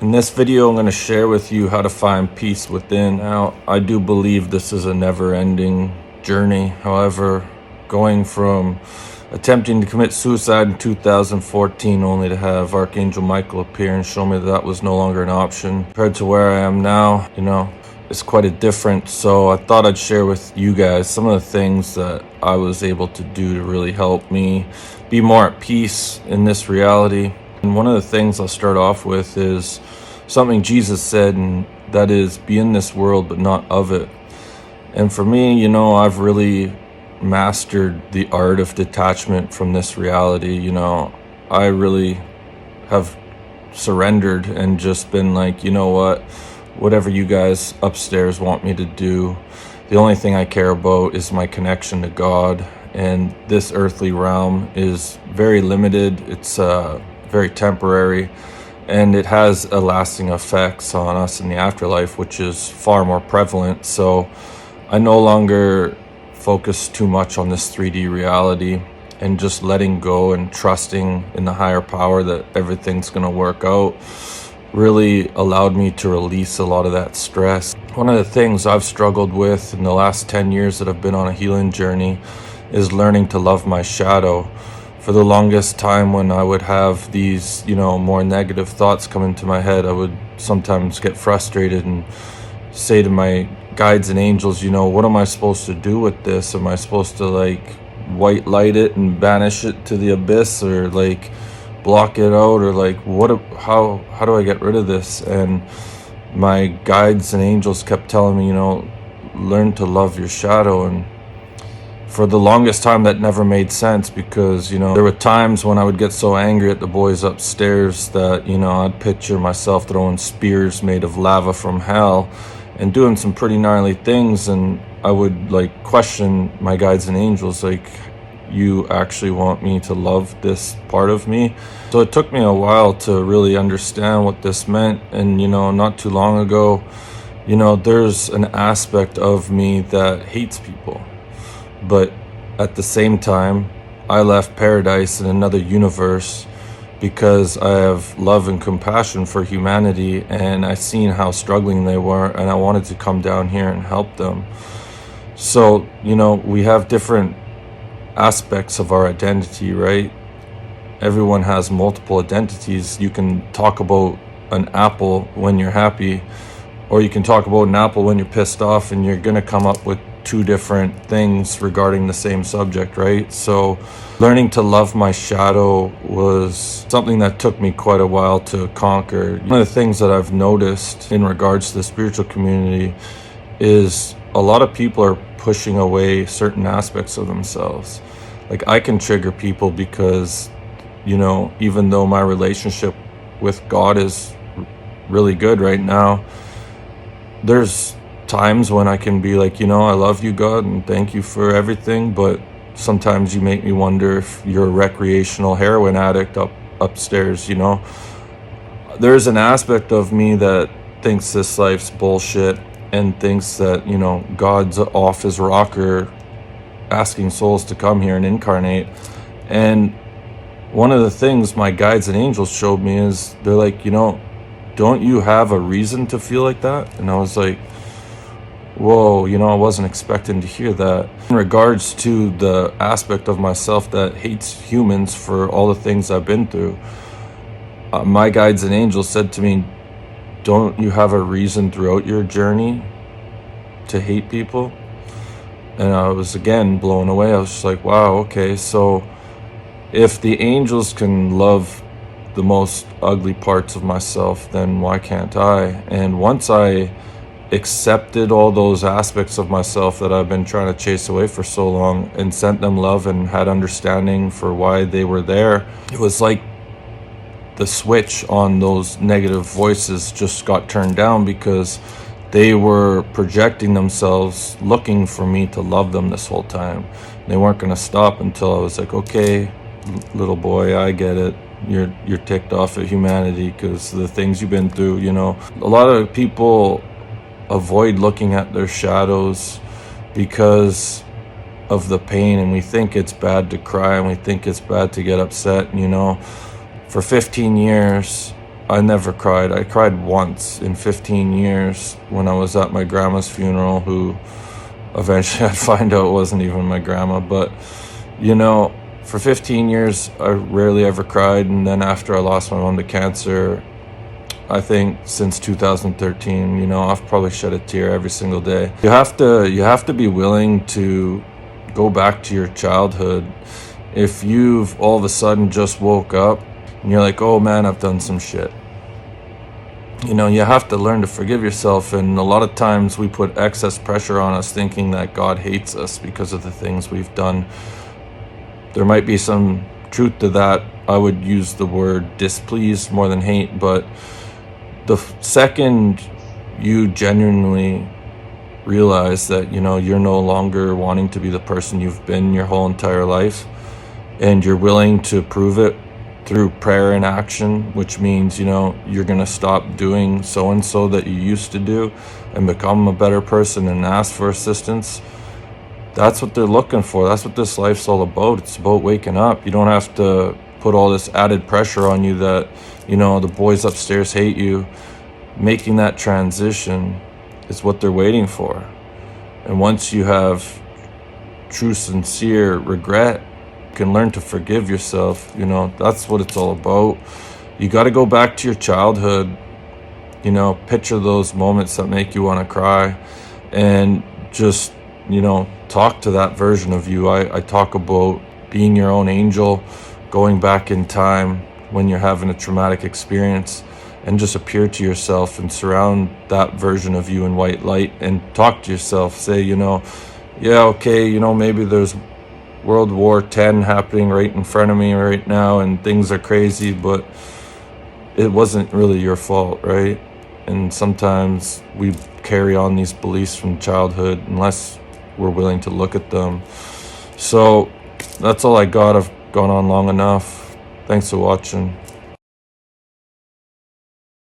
In this video, I'm going to share with you how to find peace within. Now, I do believe this is a never-ending journey. However, going from attempting to commit suicide in 2014 only to have Archangel Michael appear and show me that that was no longer an option, compared to where I am now, it's quite a difference. So I thought I'd share with you guys some of the things that I was able to do to really help me be more at peace in this reality. And one of the things I'll start off with is something Jesus said, and that is, be in this world but not of it. And for me, I've really mastered the art of detachment from this reality. I really have surrendered and just been like, whatever you guys upstairs want me to do, the only thing I care about is my connection to God. And this earthly realm is very limited. It's very temporary, and it has a lasting effects on us in the afterlife, which is far more prevalent. So I no longer focus too much on this 3D reality, and just letting go and trusting in the higher power that everything's going to work out really allowed me to release a lot of that stress. One of the things I've struggled with in the last 10 years that I've been on a healing journey is learning to love my shadow. For the longest time, when I would have these, more negative thoughts come into my head, I would sometimes get frustrated and say to my guides and angels, what am I supposed to do with this? Am I supposed to white light it and banish it to the abyss, or block it out, or how do I get rid of this? And my guides and angels kept telling me, learn to love your shadow. And for the longest time, that never made sense, because there were times when I would get so angry at the boys upstairs that I'd picture myself throwing spears made of lava from hell and doing some pretty gnarly things, and I would question my guides and angels, you actually want me to love this part of me? So it took me a while to really understand what this meant. And not too long ago, there's an aspect of me that hates people. But at the same time, I left paradise in another universe because I have love and compassion for humanity, and I seen how struggling they were, and I wanted to come down here and help them. So, we have different aspects of our identity, right? Everyone has multiple identities. You can talk about an apple when you're happy, or you can talk about an apple when you're pissed off, and you're going to come up with two different things regarding the same subject, right? So learning to love my shadow was something that took me quite a while to conquer. One of the things that I've noticed in regards to the spiritual community is a lot of people are pushing away certain aspects of themselves. I can trigger people because, even though my relationship with God is really good right now, there's times when I can be like, I love you, God, and thank you for everything, but sometimes you make me wonder if you're a recreational heroin addict upstairs. There's an aspect of me that thinks this life's bullshit and thinks that, God's off his rocker asking souls to come here and incarnate. And one of the things my guides and angels showed me is they're like, don't you have a reason to feel like that? And I was like, whoa, I wasn't expecting to hear that. In regards to the aspect of myself that hates humans for all the things I've been through, my guides and angels said to me, don't you have a reason throughout your journey to hate people? And I was again blown away. I was just like, wow, okay, so if the angels can love the most ugly parts of myself, then why can't I? And once I accepted all those aspects of myself that I've been trying to chase away for so long, and sent them love and had understanding for why they were there, it was like the switch on those negative voices just got turned down, because they were projecting themselves looking for me to love them this whole time. They weren't going to stop until I was like, okay, little boy, I get it. You're ticked off at humanity because of the things you've been through. A lot of people avoid looking at their shadows because of the pain, and we think it's bad to cry, and we think it's bad to get upset. For 15 years I never cried. I cried once in 15 years when I was at my grandma's funeral, who eventually I'd find out wasn't even my grandma. But, you know, for 15 years, I rarely ever cried. And then after I lost my mom to cancer, I think since 2013, you know, I've probably shed a tear every single day. You have to be willing to go back to your childhood. If you've all of a sudden just woke up and you're like, oh man, I've done some shit. You know, you have to learn to forgive yourself. And a lot of times we put excess pressure on us thinking that God hates us because of the things we've done. There might be some truth to that. I would use the word displeased more than hate, but the second you genuinely realize that, you know, you're no longer wanting to be the person you've been your whole entire life, and you're willing to prove it through prayer and action, which means, you know, you're going to stop doing so-and-so that you used to do and become a better person and ask for assistance. That's what they're looking for. That's what this life's all about. It's about waking up. You don't have to put all this added pressure on you that, you know, the boys upstairs hate you. Making that transition is what they're waiting for. And once you have true, sincere regret, you can learn to forgive yourself. You know, that's what it's all about. You got to go back to your childhood, you know, picture those moments that make you want to cry, and just, you know, talk to that version of you. I talk about being your own angel, going back in time when you're having a traumatic experience, and just appear to yourself and surround that version of you in white light and talk to yourself. Say, you know, yeah, okay, you know, maybe there's World War X happening right in front of me right now and things are crazy, but it wasn't really your fault, right? And sometimes we carry on these beliefs from childhood unless we're willing to look at them. So that's all I got. I've gone on long enough. Thanks for watching.